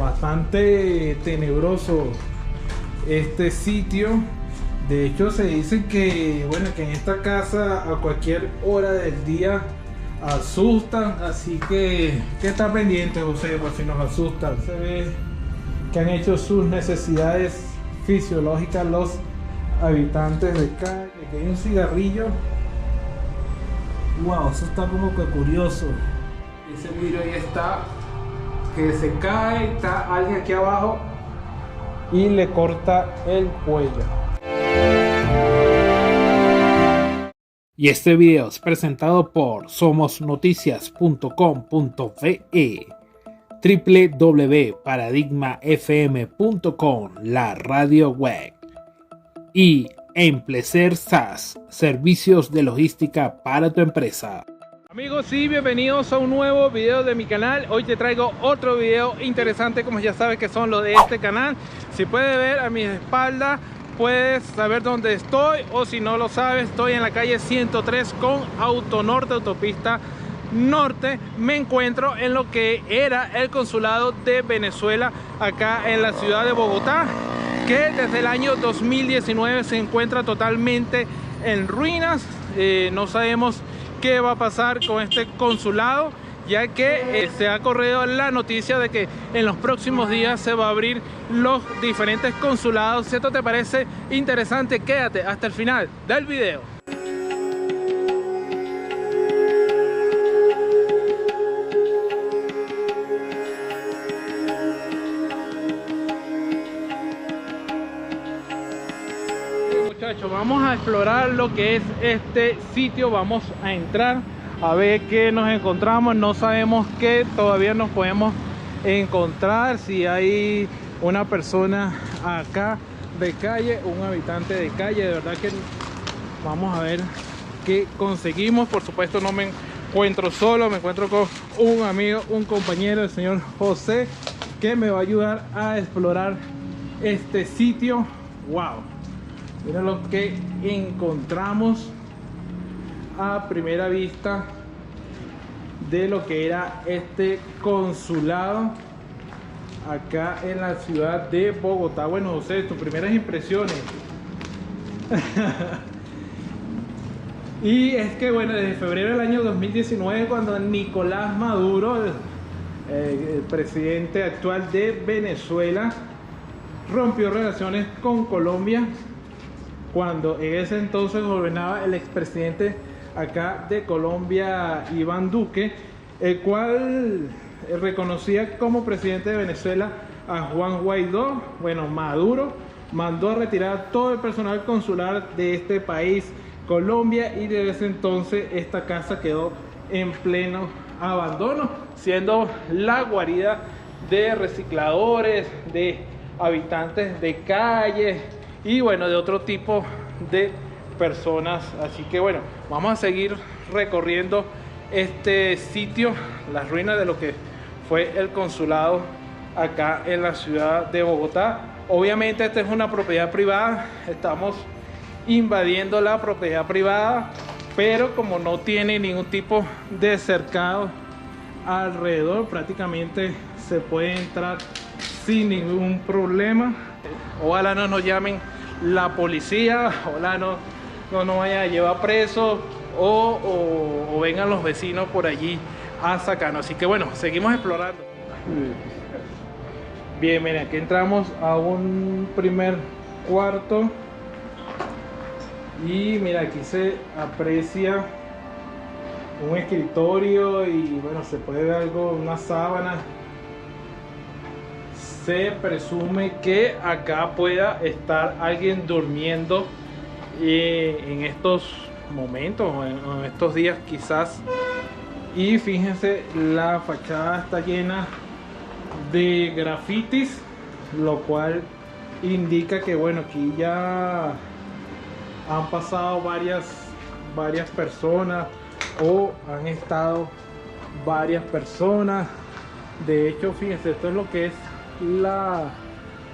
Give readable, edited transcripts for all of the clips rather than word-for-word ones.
bastante tenebroso este sitio. De hecho, se dice que, bueno, que en esta casa a cualquier hora del día asustan, así que está pendiente, José, por si nos asustan. Se ve que han hecho sus necesidades fisiológicas los habitantes de calle. Que hay un cigarrillo. Wow, eso está como que curioso. Ese vidrio ahí está, que se cae, está alguien aquí abajo y le corta el cuello. Y este video es presentado por somosnoticias.com.ve, www.paradigmafm.com, la radio web, y Emplecer SaaS, servicios de logística para tu empresa. Amigos, y bienvenidos a un nuevo video de mi canal. Hoy te traigo otro video interesante, como ya sabes que son los de este canal. Si puedes ver a mi espalda, puedes saber dónde estoy, o si no lo sabes, estoy en la calle 103 con Autonorte, autopista norte. Me encuentro en lo que era el consulado de Venezuela acá en la ciudad de Bogotá, que desde el año 2019 se encuentra totalmente en ruinas. No sabemos qué va a pasar con este consulado, ya que se ha corrido la noticia de que en los próximos días se va a abrir los diferentes consulados. Si esto te parece interesante, quédate hasta el final del video. Muchachos, vamos a explorar lo que es este sitio. Vamos a entrar a ver qué nos encontramos. No sabemos qué todavía nos podemos encontrar, si hay una persona acá de calle, un habitante de calle. De verdad que vamos a ver qué conseguimos. Por supuesto no me encuentro solo, me encuentro con un amigo, un compañero, el señor José, que me va a ayudar a explorar este sitio. Wow, mira lo que encontramos a primera vista de lo que era este consulado acá en la ciudad de Bogotá. Bueno, José, tus primeras impresiones. Y es que, bueno, desde febrero del año 2019, cuando Nicolás Maduro, el presidente actual de Venezuela, rompió relaciones con Colombia, cuando en ese entonces gobernaba el expresidente acá de Colombia, Iván Duque, el cual reconocía como presidente de Venezuela a Juan Guaidó. Bueno, Maduro mandó a retirar todo el personal consular de este país, Colombia, y desde ese entonces esta casa quedó en pleno abandono, siendo la guarida de recicladores, de habitantes de calle y, bueno, de otro tipo de personas. Así que, bueno, vamos a seguir recorriendo este sitio, las ruinas de lo que fue el consulado acá en la ciudad de Bogotá. Obviamente esta es una propiedad privada, estamos invadiendo la propiedad privada, pero como no tiene ningún tipo de cercado alrededor, prácticamente se puede entrar sin ningún problema. Ojalá no nos llamen la policía, ojalá no nos vayan a llevar presos o vengan los vecinos por allí a sacarnos. Así que, bueno, seguimos explorando. Bien, miren, aquí entramos a un primer cuarto y mira, aquí se aprecia un escritorio y, bueno, se puede ver algo, una sábana. Se presume que acá pueda estar alguien durmiendo en estos momentos, en estos días quizás. Y fíjense, la fachada está llena de grafitis, lo cual indica que, bueno, aquí ya han pasado varias personas, o han estado varias personas. De hecho, fíjense, esto es lo que es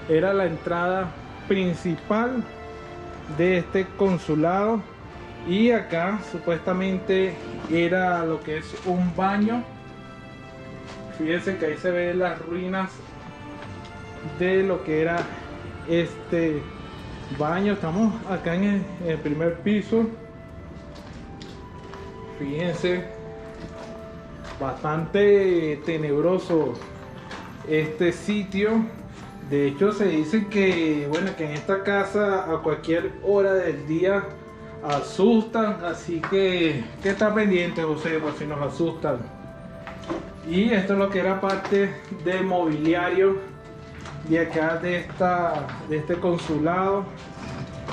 era la entrada principal de este consulado, y acá supuestamente era lo que es un baño. Fíjense que ahí se ven las ruinas de lo que era este baño. Estamos acá en el primer piso. Fíjense, bastante tenebroso este sitio. De hecho, se dice que, bueno, que en esta casa a cualquier hora del día asustan, así que está pendiente, José, por si nos asustan. Y esto es lo que era parte del mobiliario de acá de este consulado.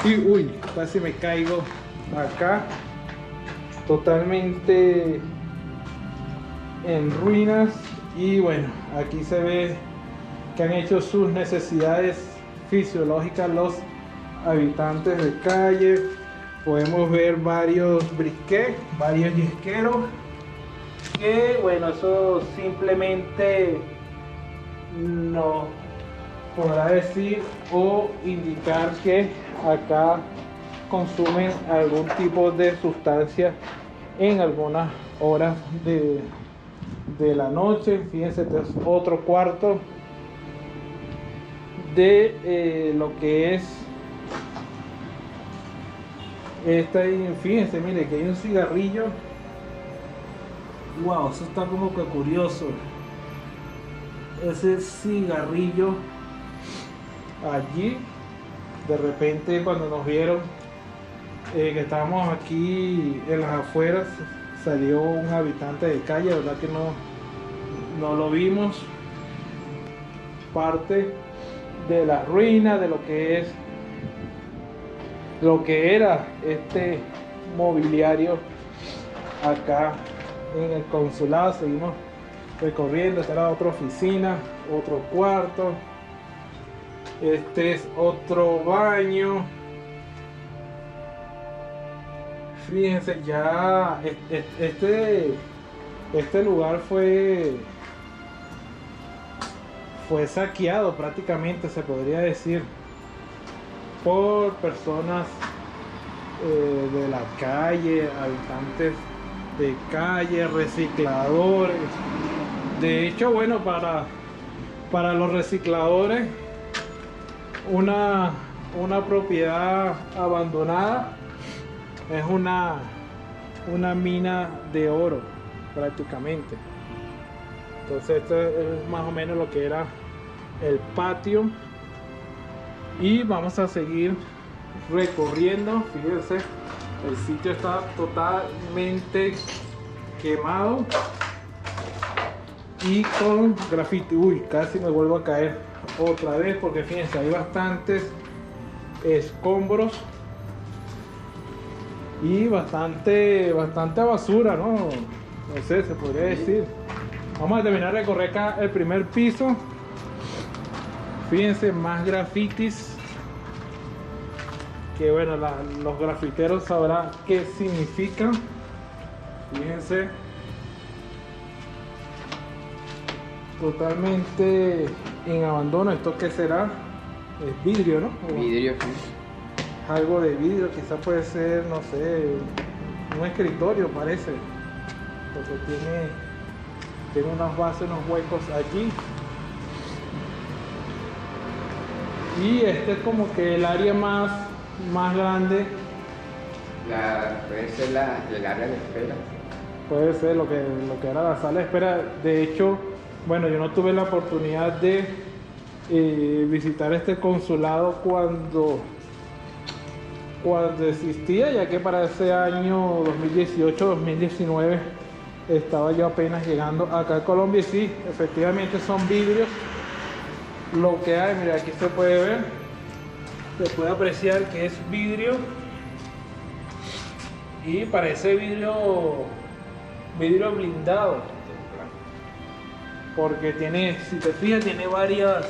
Y uy, casi me caigo acá, totalmente en ruinas. Y bueno, aquí se ve que han hecho sus necesidades fisiológicas los habitantes de calle. Podemos ver varios briquetes, varios yesqueros, que bueno, eso simplemente nos podrá decir o indicar que acá consumen algún tipo de sustancia en algunas horas de la noche. Fíjense, este es otro cuarto de lo que es fíjense, mire que hay un cigarrillo. Wow, eso está como que curioso, ese cigarrillo allí. De repente, cuando nos vieron que estábamos aquí en las afueras, salió un habitante de calle, la verdad que no lo vimos. Parte de la ruina de lo que era este mobiliario acá en el consulado. Seguimos recorriendo. Esta era otra oficina, otro cuarto, este es otro baño. Fíjense, ya este lugar fue saqueado prácticamente, se podría decir, por personas de la calle, habitantes de calle, recicladores. De hecho, bueno, para los recicladores, una propiedad abandonada es una mina de oro prácticamente. Entonces esto es más o menos lo que era el patio. Y vamos a seguir recorriendo. Fíjense, el sitio está totalmente quemado y con grafiti. Uy, casi me vuelvo a caer otra vez, porque fíjense, hay bastantes escombros y bastante basura, ¿no? No sé, se podría decir. Vamos a terminar de recorrer acá el primer piso. Fíjense, más grafitis, que bueno, los grafiteros sabrán qué significan. Fíjense, totalmente en abandono. ¿Esto qué será? Es vidrio, ¿no? Vidrio, sí. Algo de vidrio, quizás puede ser, no sé, un escritorio parece, porque tiene unas bases, unos huecos allí. Y este es como que el área más grande. Puede ser el área de espera. Puede ser lo que era la sala de espera. De hecho, bueno, yo no tuve la oportunidad de visitar este consulado cuando existía, ya que para ese año 2018-2019 estaba yo apenas llegando acá a Colombia. Y sí, efectivamente son vidrios lo que hay. Mira, aquí se puede ver, se puede apreciar que es vidrio, y parece vidrio blindado, porque tiene, si te fijas, tiene varios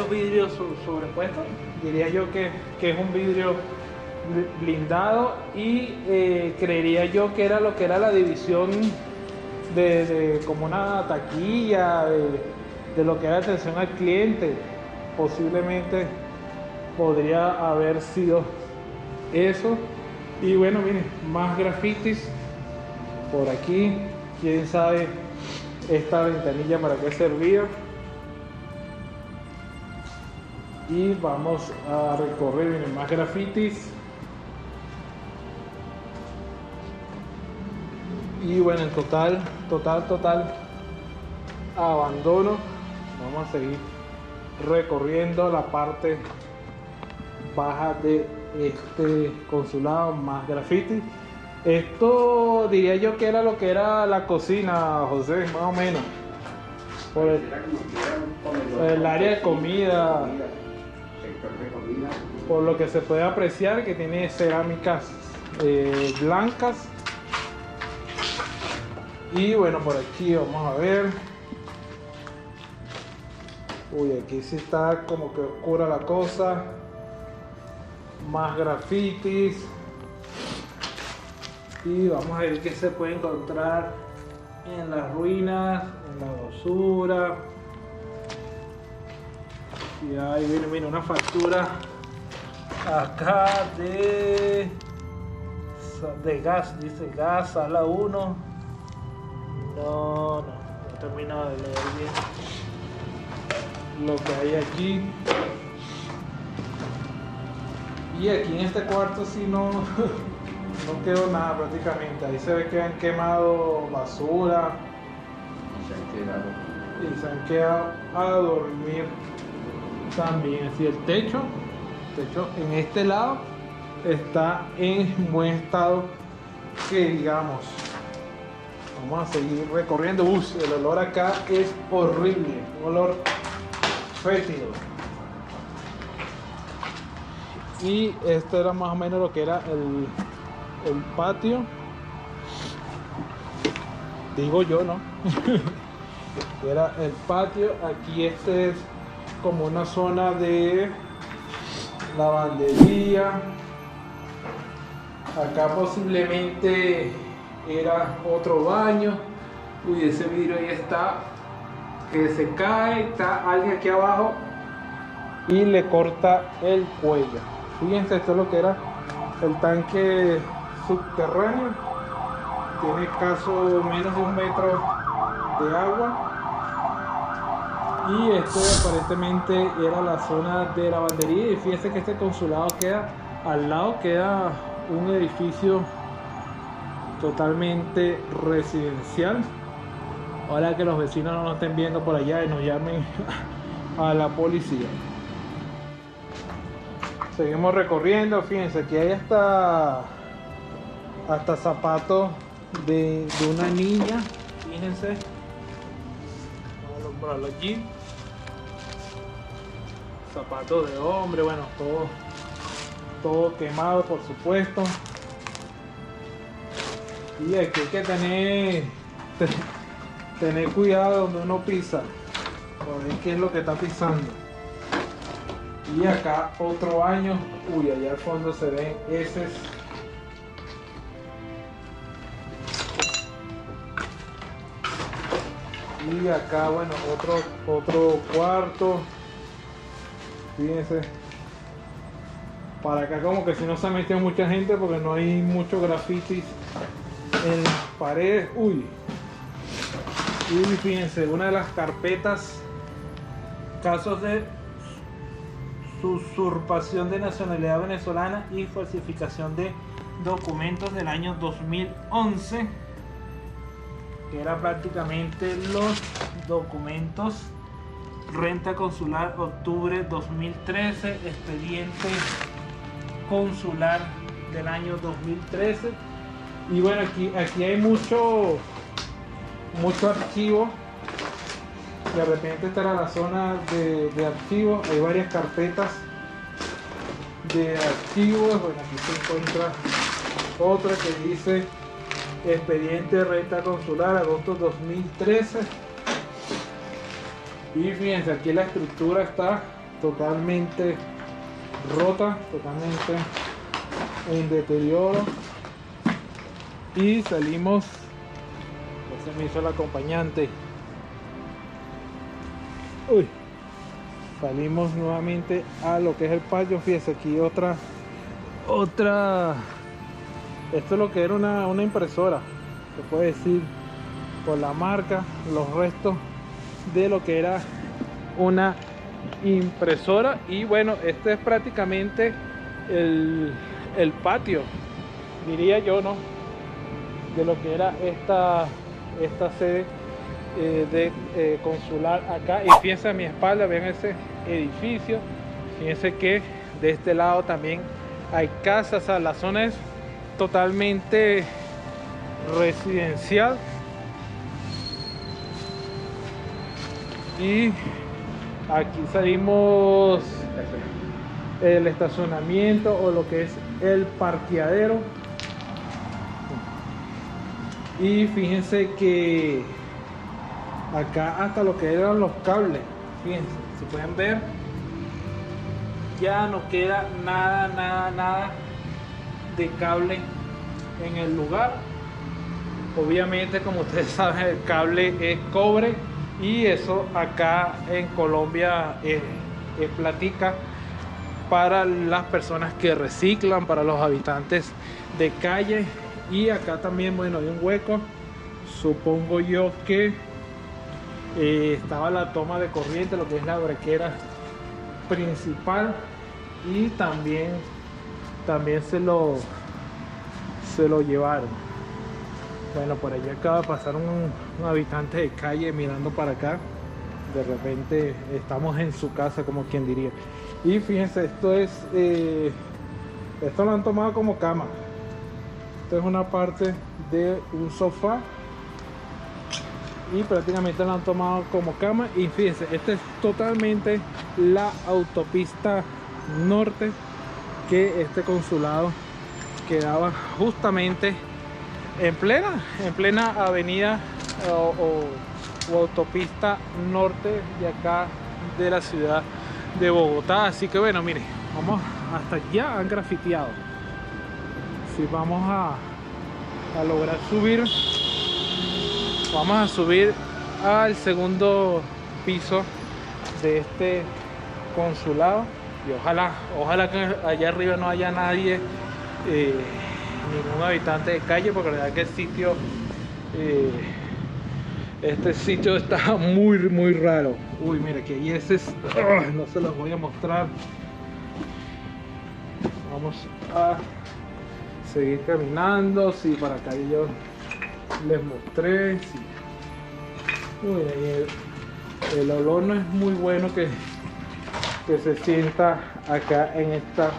vidrios sobrepuestos. Diría yo que es un vidrio blindado, y creería yo que era lo que era la división de como una taquilla de lo que era atención al cliente. Posiblemente podría haber sido eso. Y bueno, miren, más grafitis por aquí. Quién sabe esta ventanilla para qué servía. Y vamos a recorrer, miren, más grafitis. Y bueno, en total abandono. Vamos a seguir recorriendo la parte baja de este consulado, más graffiti. Esto diría yo que era lo que era la cocina, José, más o menos. Por el área de comida, sector de comida. por lo que se puede apreciar que tiene cerámicas blancas. Y bueno, por aquí vamos a ver. Uy, aquí sí está como que oscura la cosa. Más grafitis. Y vamos a ver qué se puede encontrar en las ruinas, en la basura. Y ahí viene, mira, una factura acá de gas, dice gas, sala 1. No he terminado de leer bien lo que hay aquí. Y aquí en este cuarto sí no quedó nada prácticamente. Ahí se ve que han quemado basura y se han quedado a dormir también. Así el techo en este lado está en buen estado, que digamos. Vamos a seguir recorriendo. El olor acá es horrible, un olor fétido. Y esto era más o menos lo que era el patio. Digo yo, ¿no? Era el patio. Aquí este es como una zona de lavandería. Acá posiblemente era otro baño. Uy, ese vidrio ahí está que se cae. Está alguien aquí abajo y le corta el cuello. Fíjense, esto es lo que era el tanque subterráneo. Tiene escaso menos de 1 metro de agua. Y esto aparentemente era la zona de lavandería. Y fíjense que este consulado queda al lado, queda un edificio totalmente residencial. Ahora que los vecinos no nos estén viendo por allá y nos llamen a la policía. Seguimos recorriendo. Fíjense, aquí hay hasta zapatos de una niña. Fíjense, vamos a nombrarlo allí. Zapatos de hombre, bueno, todo quemado, por supuesto. Y aquí hay que tener cuidado donde uno pisa, por ver qué es lo que está pisando. Y acá otro baño. Uy, allá al fondo se ven heces. Y acá, bueno, otro cuarto. Fíjense. Para acá como que si no se ha metido mucha gente porque no hay muchos grafitis en las paredes. Uy. Y fíjense, una de las carpetas, casos de usurpación de nacionalidad venezolana y falsificación de documentos del año 2011, que era prácticamente los documentos. Renta consular octubre 2013, expediente consular del año 2013. Y bueno, aquí hay mucho archivo. De repente esta era la zona de archivos. Hay varias carpetas de archivos. Bueno, aquí se encuentra otra que dice expediente renta consular agosto 2013. Y fíjense, aquí la estructura está totalmente rota, totalmente en deterioro. Y salimos, ya se me hizo el acompañante. Uy, salimos nuevamente a lo que es el patio. Fíjense, aquí otra, esto es lo que era una impresora, se puede decir por la marca, los restos de lo que era una impresora. Y bueno, este es prácticamente el patio, diría yo, ¿no?, de lo que era esta sede de consular acá. Y fíjense a mi espalda, vean ese edificio. Fíjense que de este lado también hay casas. O sea, la zona es totalmente residencial. Y aquí salimos el estacionamiento, o lo que es el parqueadero. Y fíjense que acá hasta lo que eran los cables, fíjense, si pueden ver, ya no queda nada de cable en el lugar. Obviamente, como ustedes saben, el cable es cobre, y eso acá en Colombia es platica para las personas que reciclan, para los habitantes de calle. Y acá también, bueno, hay un hueco. Supongo yo que estaba la toma de corriente, lo que es la brequera principal, y también se lo llevaron. Bueno, por allá acaba de pasar un habitante de calle mirando para acá. De repente estamos en su casa, como quien diría. Y fíjense, esto lo han tomado como cama. Esto es una parte de un sofá y prácticamente lo han tomado como cama. Y fíjense, esta es totalmente la autopista norte, que este consulado quedaba justamente en plena avenida o autopista norte de acá de la ciudad de Bogotá. Así que bueno, miren, vamos hasta allá. Han grafiteado. Si vamos a lograr subir, vamos a subir al segundo piso de este consulado, y ojalá que allá arriba no haya nadie, ningún habitante de calle, porque la verdad que el sitio, este sitio está muy raro. Uy, mira que ahí ese es, no se los voy a mostrar. Vamos a seguir caminando. Sí, para acá yo les mostré. Sí. Uy, el olor no es muy bueno que se sienta acá en esta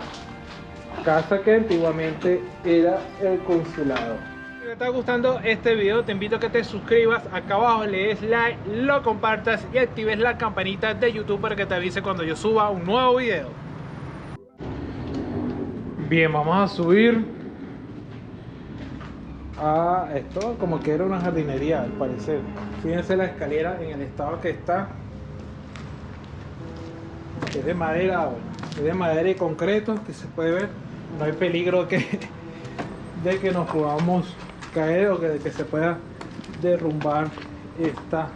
casa que antiguamente era el consulado. Si te está gustando este video, te invito a que te suscribas. Acá abajo le des like, lo compartas y actives la campanita de YouTube para que te avise cuando yo suba un nuevo video. Bien, vamos a subir a esto, como que era una jardinería al parecer. Fíjense la escalera en el estado que está. Es de madera, bueno, es de madera y concreto, que se puede ver. No hay peligro de que nos podamos caer, o de que se pueda derrumbar esta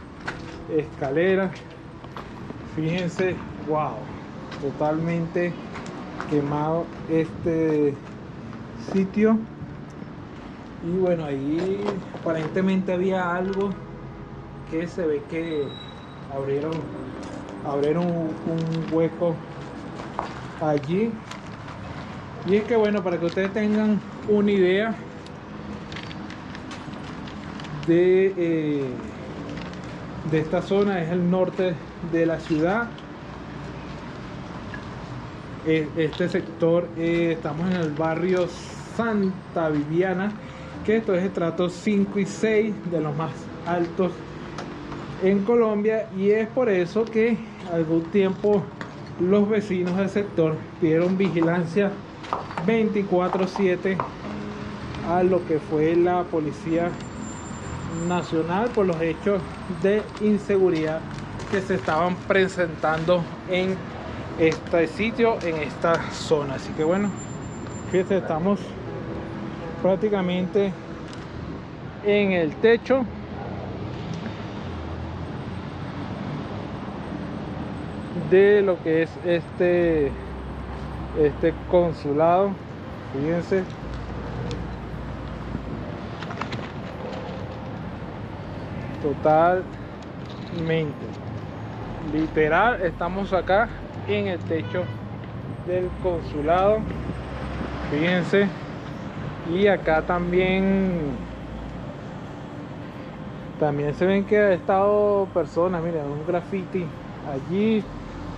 escalera. Fíjense, wow, totalmente quemado este sitio. Y bueno, ahí aparentemente había algo que se ve que abrieron un hueco allí. Y es que bueno, para que ustedes tengan una idea de esta zona, es el norte de la ciudad. Este sector, estamos en el barrio Santa Viviana, que esto es estrato 5 y 6, de los más altos en Colombia. Y es por eso que algún tiempo los vecinos del sector pidieron vigilancia 24/7 a lo que fue la Policía Nacional por los hechos de inseguridad que se estaban presentando en este sitio, en esta zona. Así que bueno, fíjense, estamos prácticamente en el techo. De lo que es este consulado. Fíjense, totalmente. Literal, estamos acá en el techo del consulado. Fíjense. Y acá también se ven que ha estado personas. Miren, un graffiti allí,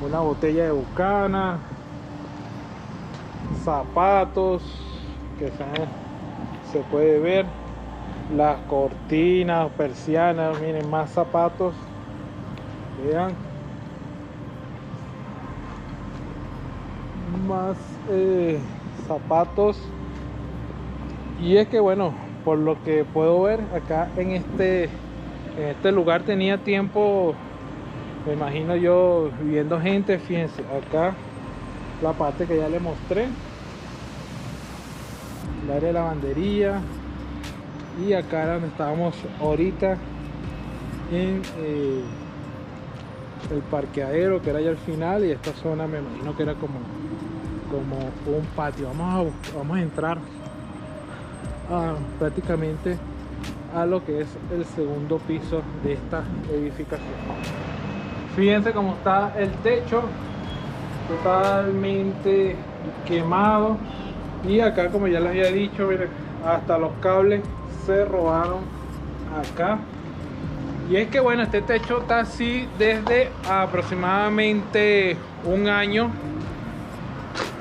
una botella de Bucana, zapatos que se puede ver, las cortinas, persianas. Miren, más zapatos, vean, más zapatos. Y es que bueno, por lo que puedo ver acá en este lugar tenía tiempo, me imagino yo, viviendo gente. Fíjense, acá la parte que ya les mostré, el área de lavandería, y acá era donde estábamos ahorita, en el parqueadero que era allá al final, y esta zona me imagino que era como un patio. Vamos a entrar prácticamente a lo que es el segundo piso de esta edificación. Fíjense cómo está el techo, totalmente quemado. Y acá, como ya les había dicho, miren, hasta los cables se robaron acá. Y es que bueno, este techo está así desde aproximadamente un año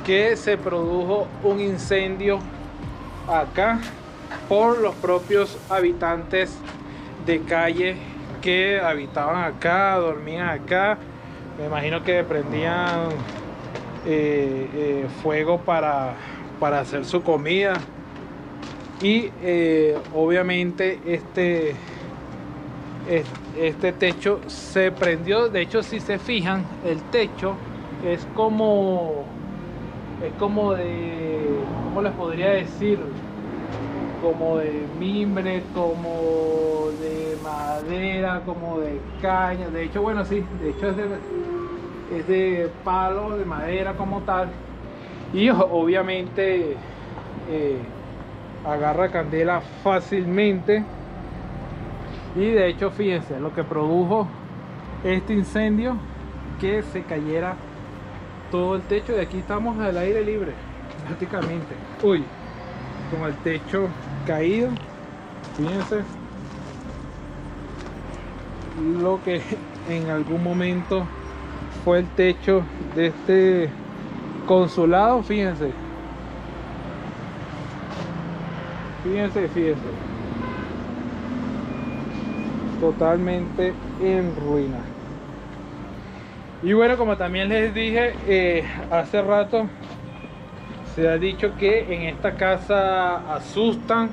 que se produjo un incendio acá por los propios habitantes de calle que habitaban acá, dormían acá. Me imagino que prendían fuego para hacer su comida. Y obviamente este techo se prendió. De hecho, si se fijan, el techo es como de, ¿cómo les podría decir? Como de mimbre, como de madera, como de caña. De hecho, bueno, sí, de hecho es de palo, de madera como tal. Y obviamente agarra candela fácilmente. Y de hecho, fíjense lo que produjo este incendio, que se cayera todo el techo. De aquí estamos al aire libre prácticamente. Uy, con el techo caído. Fíjense lo que en algún momento fue el techo de este consulado. Fíjense, totalmente en ruina. Y bueno, como también les dije hace rato, se ha dicho que en esta casa asustan,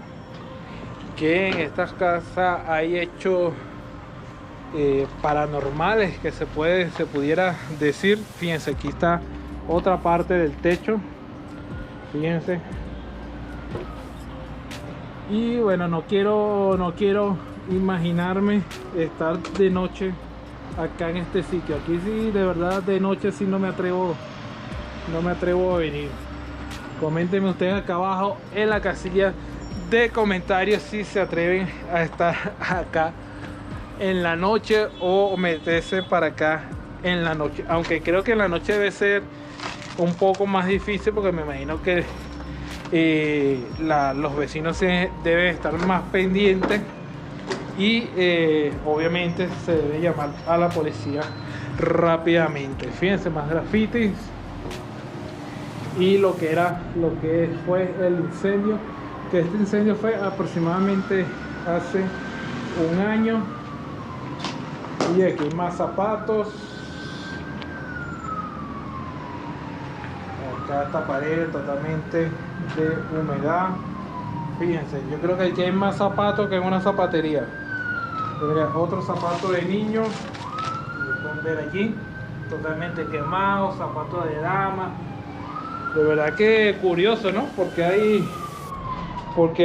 que en estas casas hay hechos paranormales, que se pudiera decir. Fíjense, aquí está otra parte del techo, fíjense. Y bueno, no quiero imaginarme estar de noche acá en este sitio. Aquí sí, de verdad, de noche sí no me atrevo a venir. Coméntenme ustedes acá abajo en la casilla de comentarios si se atreven a estar acá en la noche o meterse para acá en la noche. Aunque creo que en la noche debe ser un poco más difícil, porque me imagino que los vecinos deben estar más pendientes. Y obviamente se debe llamar a la policía rápidamente. Fíjense, más grafitis. Y lo que fue el incendio, que este incendio fue aproximadamente hace un año. Y aquí más zapatos. Acá esta pared totalmente de humedad. Fíjense, yo creo que aquí hay más zapatos que en una zapatería. Otro zapato de niño, lo pueden ver aquí, totalmente quemado, zapato de dama. De verdad que curioso, ¿no? Porque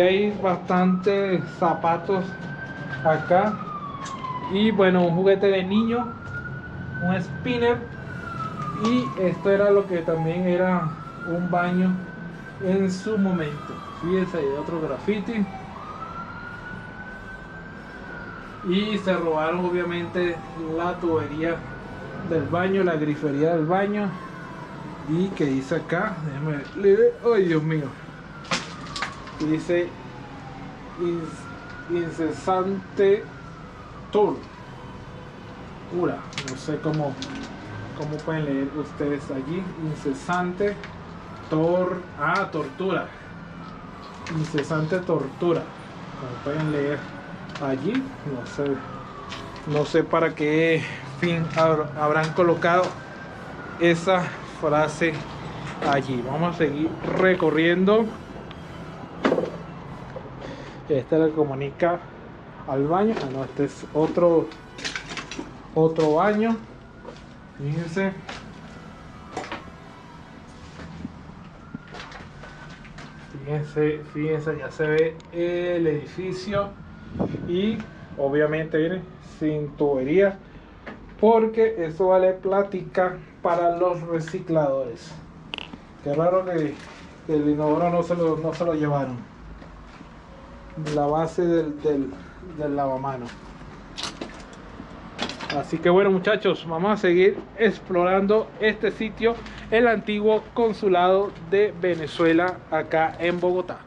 hay bastantes zapatos acá. Y bueno, un juguete de niño, un spinner. Y esto era lo que también era un baño en su momento. Fíjense, hay otro graffiti. Y se robaron obviamente la tubería del baño, la grifería del baño. Y que dice acá, déjame leer, ay Dios mío, y dice incesante tour, no sé cómo pueden leer ustedes allí, incesante tortura, incesante tortura, como pueden leer allí, no sé para qué fin habrán colocado esa frase allí. Vamos a seguir recorriendo. Esta le comunica al baño. No, este es otro baño. Fíjense. Fíjense, ya se ve el edificio y obviamente viene sin tubería, porque eso vale plática para los recicladores. Qué raro que el inodoro no se lo llevaron, la base del lavamanos. Así que bueno, muchachos, vamos a seguir explorando este sitio, el antiguo consulado de Venezuela acá en Bogotá.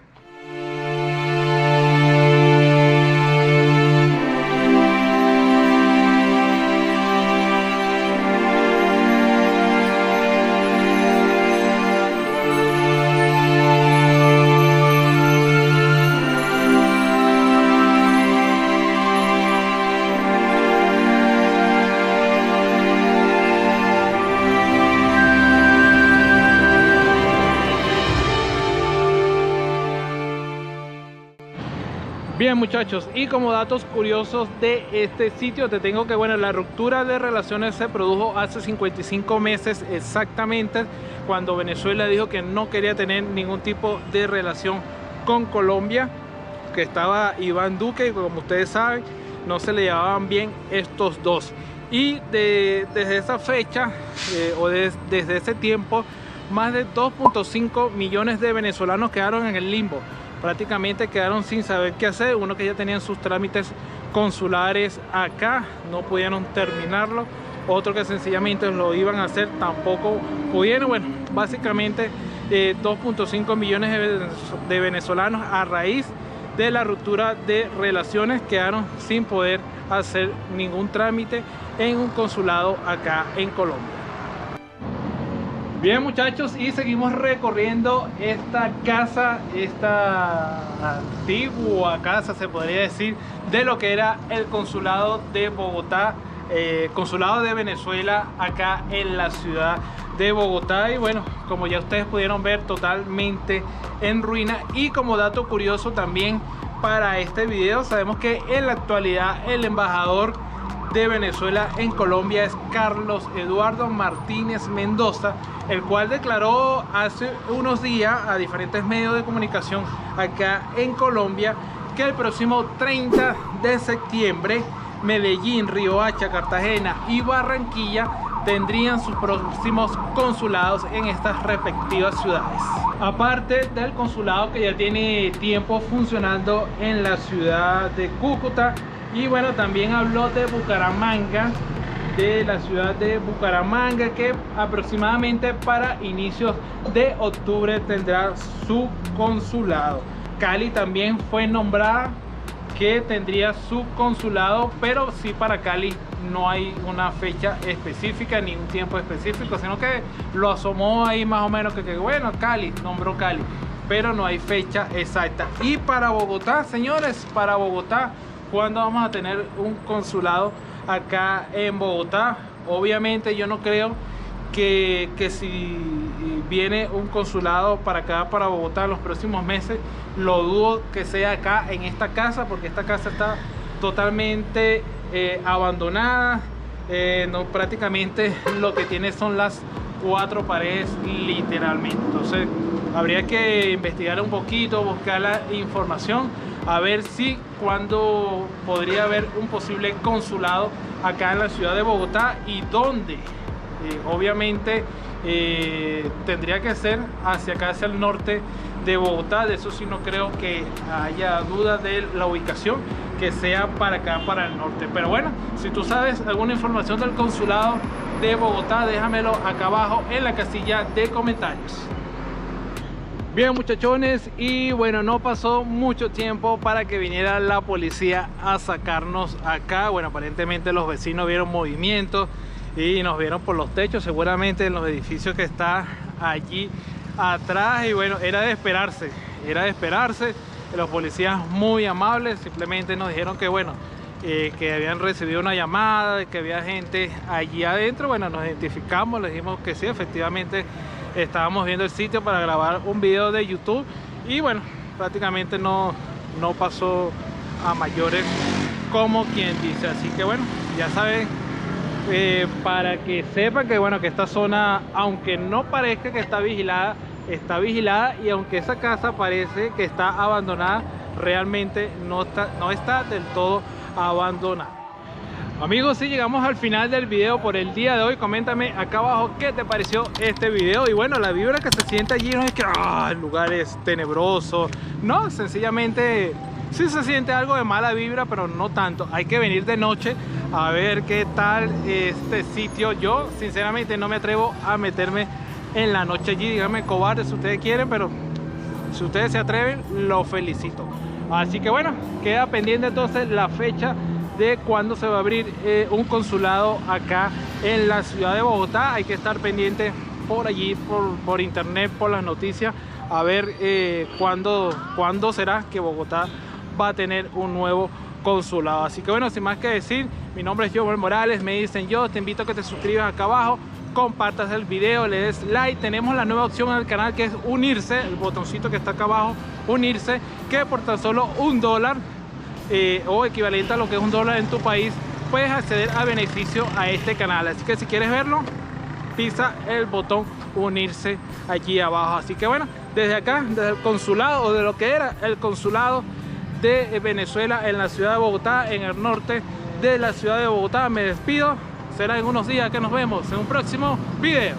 Bien, muchachos, y como datos curiosos de este sitio te tengo que, bueno, la ruptura de relaciones se produjo hace 55 meses exactamente, cuando Venezuela dijo que no quería tener ningún tipo de relación con Colombia, que estaba Iván Duque, y como ustedes saben, no se le llevaban bien estos dos. Y desde esa fecha, desde ese tiempo, más de 2.5 millones de venezolanos quedaron en el limbo. Prácticamente quedaron sin saber qué hacer. Uno que ya tenían sus trámites consulares acá, no pudieron terminarlo. Otro que sencillamente lo iban a hacer, tampoco pudieron. Bueno, básicamente 2.5 millones de venezolanos, a raíz de la ruptura de relaciones, quedaron sin poder hacer ningún trámite en un consulado acá en Colombia. Bien, muchachos, y seguimos recorriendo esta casa, esta antigua casa, se podría decir, de lo que era el consulado de Bogotá, consulado de Venezuela acá en la ciudad de Bogotá. Y bueno, como ya ustedes pudieron ver, totalmente en ruina. Y como dato curioso también para este video, sabemos que en la actualidad el embajador de Venezuela en Colombia es Carlos Eduardo Martínez Mendoza, el cual declaró hace unos días a diferentes medios de comunicación acá en Colombia que el próximo 30 de septiembre Medellín, Riohacha, Cartagena y Barranquilla tendrían sus próximos consulados en estas respectivas ciudades. Aparte del consulado que ya tiene tiempo funcionando en la ciudad de Cúcuta. Y bueno, también habló de Bucaramanga, de la ciudad de Bucaramanga, que aproximadamente para inicios de octubre tendrá su consulado. Cali también fue nombrada, que tendría su consulado, pero sí, para Cali no hay una fecha específica ni un tiempo específico, sino que lo asomó ahí más o menos, que bueno, Cali, nombró Cali, pero no hay fecha exacta. Y para Bogotá, señores, para Bogotá, ¿cuándo vamos a tener un consulado acá en Bogotá? Obviamente yo no creo que si viene un consulado para acá, para Bogotá, en los próximos meses, lo dudo que sea acá en esta casa, porque esta casa está totalmente abandonada. No, prácticamente lo que tiene son las 4 paredes literalmente. Entonces habría que investigar un poquito, buscar la información, a ver si cuándo podría haber un posible consulado acá en la ciudad de Bogotá y dónde. Obviamente tendría que ser hacia acá, hacia el norte de Bogotá. De eso sí no creo que haya duda de la ubicación, que sea para acá, para el norte. Pero bueno, si tú sabes alguna información del consulado de Bogotá, déjamelo acá abajo en la casilla de comentarios. Bien, muchachones, y bueno, no pasó mucho tiempo para que viniera la policía a sacarnos acá. Bueno, aparentemente los vecinos vieron movimiento y nos vieron por los techos, seguramente en los edificios que está allí atrás. Y bueno, era de esperarse, Los policías muy amables, simplemente nos dijeron que bueno, que habían recibido una llamada, que había gente allí adentro. Bueno, nos identificamos, les dijimos que sí, efectivamente estábamos viendo el sitio para grabar un video de YouTube. Y bueno, prácticamente no pasó a mayores, como quien dice. Así que bueno, ya saben, para que sepan que bueno, que esta zona, aunque no parezca que está vigilada, y aunque esa casa parece que está abandonada, realmente no está del todo abandonada. Amigos, si llegamos al final del video por el día de hoy, coméntame acá abajo qué te pareció este video. Y bueno, la vibra que se siente allí no es que el lugar es tenebroso, no, sencillamente sí se siente algo de mala vibra, pero no tanto. Hay que venir de noche a ver qué tal este sitio. Yo sinceramente no me atrevo a meterme en la noche allí, díganme cobardes si ustedes quieren, pero si ustedes se atreven, los felicito. Así que bueno, queda pendiente entonces la fecha de cuándo se va a abrir un consulado acá en la ciudad de Bogotá. Hay que estar pendiente por allí, por internet, por las noticias, a ver cuándo será que Bogotá va a tener un nuevo consulado. Así que bueno, sin más que decir, mi nombre es Joel Morales, me dicen yo, te invito a que te suscribas acá abajo, compartas el video, le des like. Tenemos la nueva opción en el canal que es unirse, el botoncito que está acá abajo, unirse, que por tan solo $1 o equivalente a lo que es $1 en tu país, puedes acceder a beneficio a este canal. Así que si quieres verlo, pisa el botón unirse allí abajo. Así que bueno, desde acá, desde el consulado, o de lo que era el consulado de Venezuela en la ciudad de Bogotá, en el norte de la ciudad de Bogotá, me despido. Será en unos días que nos vemos en un próximo video.